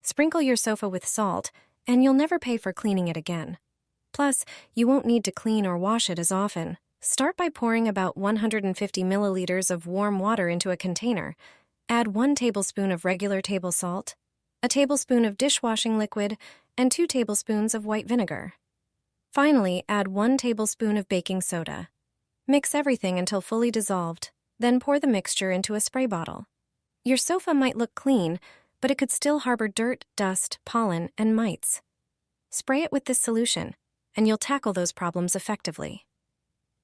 Sprinkle your sofa with salt, and you'll never pay for cleaning it again. Plus, you won't need to clean or wash it as often. Start by pouring about 150 milliliters of warm water into a container. Add 1 tablespoon of regular table salt, a tablespoon of dishwashing liquid, and 2 tablespoons of white vinegar. Finally, add 1 tablespoon of baking soda. Mix everything until fully dissolved, then pour the mixture into a spray bottle. Your sofa might look clean, but it could still harbor dirt, dust, pollen, and mites. Spray it with this solution, and you'll tackle those problems effectively.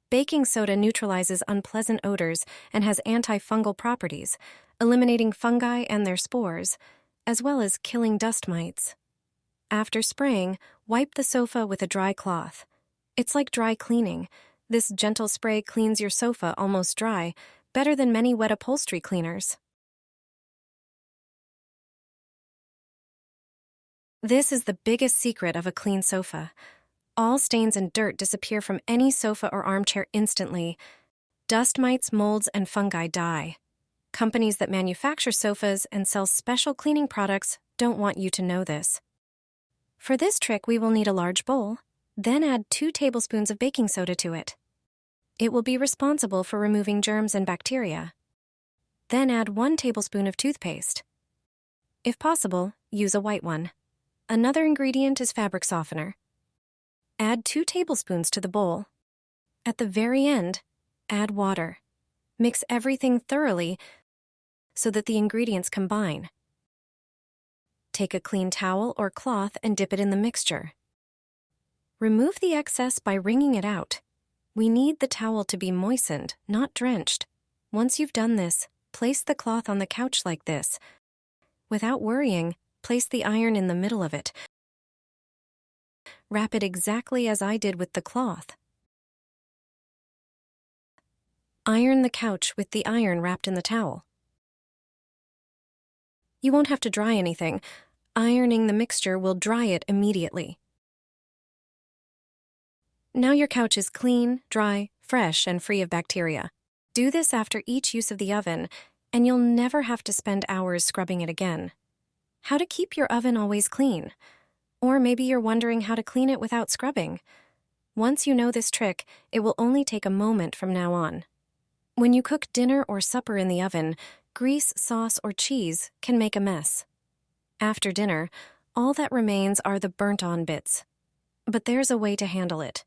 Baking soda neutralizes unpleasant odors and has antifungal properties, eliminating fungi and their spores, as well as killing dust mites. After spraying, wipe the sofa with a dry cloth. It's like dry cleaning. This gentle spray cleans your sofa almost dry, better than many wet upholstery cleaners. This is the biggest secret of a clean sofa. All stains and dirt disappear from any sofa or armchair instantly. Dust mites, molds, and fungi die. Companies that manufacture sofas and sell special cleaning products don't want you to know this. For this trick, we will need a large bowl, then add 2 tablespoons of baking soda to it. It will be responsible for removing germs and bacteria. Then add 1 tablespoon of toothpaste. If possible, use a white one. Another ingredient is fabric softener. Add 2 tablespoons to the bowl. At the very end, add water. Mix everything thoroughly so that the ingredients combine. Take a clean towel or cloth and dip it in the mixture. Remove the excess by wringing it out. We need the towel to be moistened, not drenched. Once you've done this, place the cloth on the couch like this. Without worrying, place the iron in the middle of it. Wrap it exactly as I did with the cloth. Iron the couch with the iron wrapped in the towel. You won't have to dry anything. Ironing the mixture will dry it immediately. Now your couch is clean, dry, fresh, and free of bacteria. Do this after each use of the oven, and you'll never have to spend hours scrubbing it again. How to keep your oven always clean? Or maybe you're wondering how to clean it without scrubbing. Once you know this trick, it will only take a moment from now on. When you cook dinner or supper in the oven, grease, sauce, or cheese can make a mess. After dinner, all that remains are the burnt-on bits. But there's a way to handle it.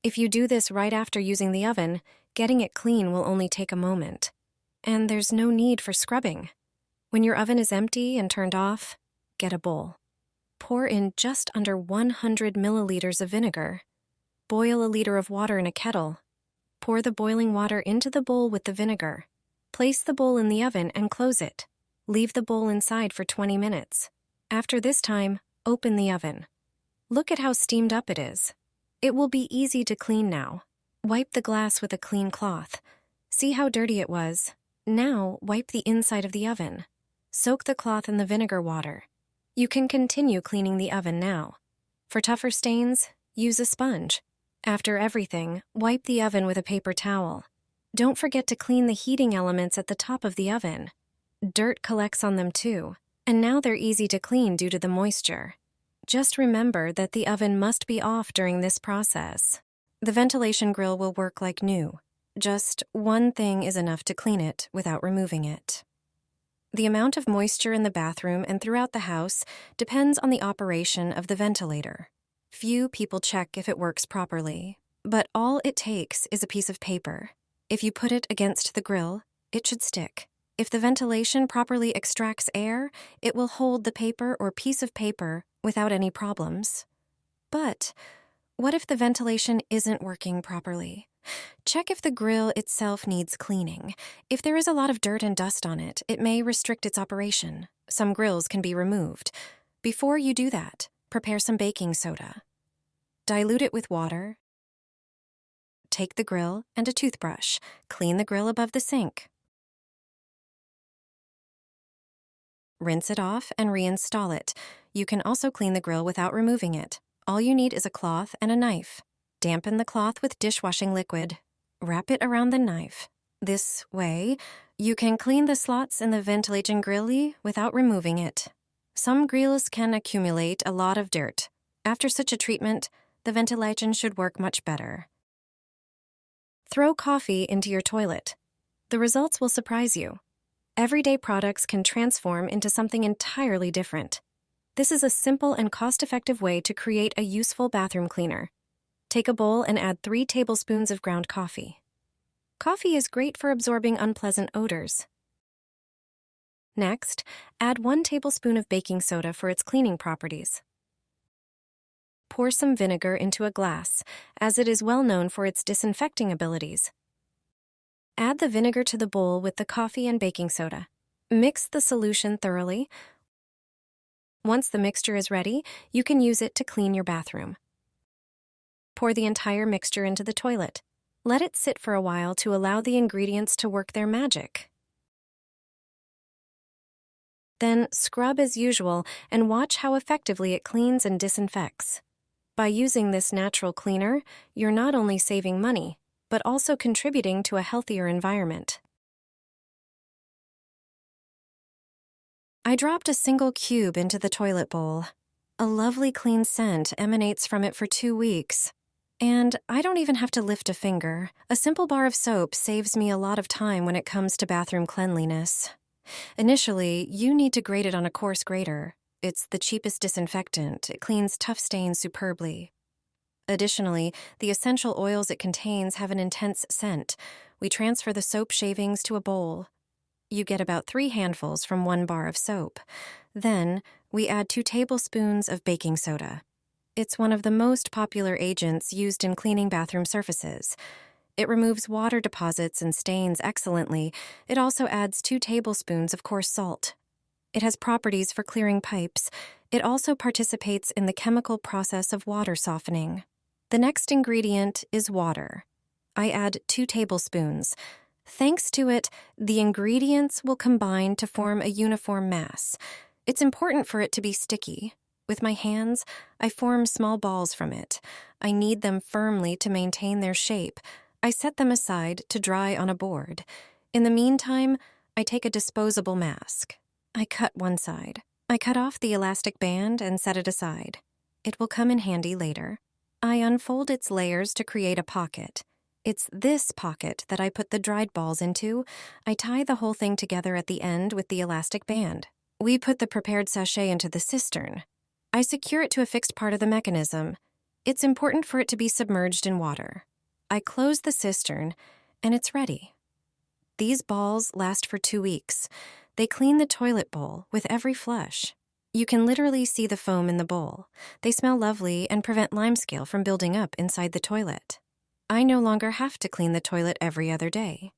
If you do this right after using the oven, getting it clean will only take a moment. And there's no need for scrubbing. When your oven is empty and turned off, get a bowl. Pour in just under 100 milliliters of vinegar. Boil a liter of water in a kettle. Pour the boiling water into the bowl with the vinegar. Place the bowl in the oven and close it. Leave the bowl inside for 20 minutes. After this time, open the oven. Look at how steamed up it is. It will be easy to clean now. Wipe the glass with a clean cloth. See how dirty it was. Now, wipe the inside of the oven. Soak the cloth in the vinegar water. You can continue cleaning the oven now. For tougher stains, use a sponge. After everything, wipe the oven with a paper towel. Don't forget to clean the heating elements at the top of the oven. Dirt collects on them too, and now they're easy to clean due to the moisture. Just remember that the oven must be off during this process. The ventilation grill will work like new. Just one thing is enough to clean it without removing it. The amount of moisture in the bathroom and throughout the house depends on the operation of the ventilator. Few people check if it works properly, but all it takes is a piece of paper. If you put it against the grill, it should stick. If the ventilation properly extracts air, it will hold the paper or piece of paper without any problems. But what if the ventilation isn't working properly? Check if the grill itself needs cleaning. If there is a lot of dirt and dust on it, it may restrict its operation. Some grills can be removed. Before you do that, prepare some baking soda. Dilute it with water. Take the grill and a toothbrush. Clean the grill above the sink. Rinse it off and reinstall it. You can also clean the grill without removing it. All you need is a cloth and a knife. Dampen the cloth with dishwashing liquid. Wrap it around the knife. This way, you can clean the slots in the ventilation grillee without removing it. Some grills can accumulate a lot of dirt. After such a treatment, the ventilation should work much better. Throw coffee into your toilet. The results will surprise you. Everyday products can transform into something entirely different. This is a simple and cost-effective way to create a useful bathroom cleaner. Take a bowl and add 3 tablespoons of ground coffee. Coffee is great for absorbing unpleasant odors. Next, add 1 tablespoon of baking soda for its cleaning properties. Pour some vinegar into a glass, as it is well known for its disinfecting abilities. Add the vinegar to the bowl with the coffee and baking soda. Mix the solution thoroughly. Once the mixture is ready, you can use it to clean your bathroom. Pour the entire mixture into the toilet. Let it sit for a while to allow the ingredients to work their magic. Then scrub as usual and watch how effectively it cleans and disinfects. By using this natural cleaner, you're not only saving money, but also contributing to a healthier environment. I dropped a single cube into the toilet bowl. A lovely clean scent emanates from it for 2 weeks. And I don't even have to lift a finger. A simple bar of soap saves me a lot of time when it comes to bathroom cleanliness. Initially, you need to grate it on a coarse grater. It's the cheapest disinfectant. It cleans tough stains superbly. Additionally, the essential oils it contains have an intense scent. We transfer the soap shavings to a bowl. You get about 3 handfuls from 1 bar of soap. Then, we add 2 tablespoons of baking soda. It's one of the most popular agents used in cleaning bathroom surfaces. It removes water deposits and stains excellently. It also adds 2 tablespoons of coarse salt. It has properties for clearing pipes. It also participates in the chemical process of water softening. The next ingredient is water. I add 2 tablespoons. Thanks to it, the ingredients will combine to form a uniform mass. It's important for it to be sticky. With my hands, I form small balls from it. I knead them firmly to maintain their shape. I set them aside to dry on a board. In the meantime, I take a disposable mask. I cut one side. I cut off the elastic band and set it aside. It will come in handy later. I unfold its layers to create a pocket. It's this pocket that I put the dried balls into. I tie the whole thing together at the end with the elastic band. We put the prepared sachet into the cistern. I secure it to a fixed part of the mechanism. It's important for it to be submerged in water. I close the cistern, and it's ready. These balls last for 2 weeks. They clean the toilet bowl with every flush. You can literally see the foam in the bowl. They smell lovely and prevent limescale from building up inside the toilet. I no longer have to clean the toilet every other day.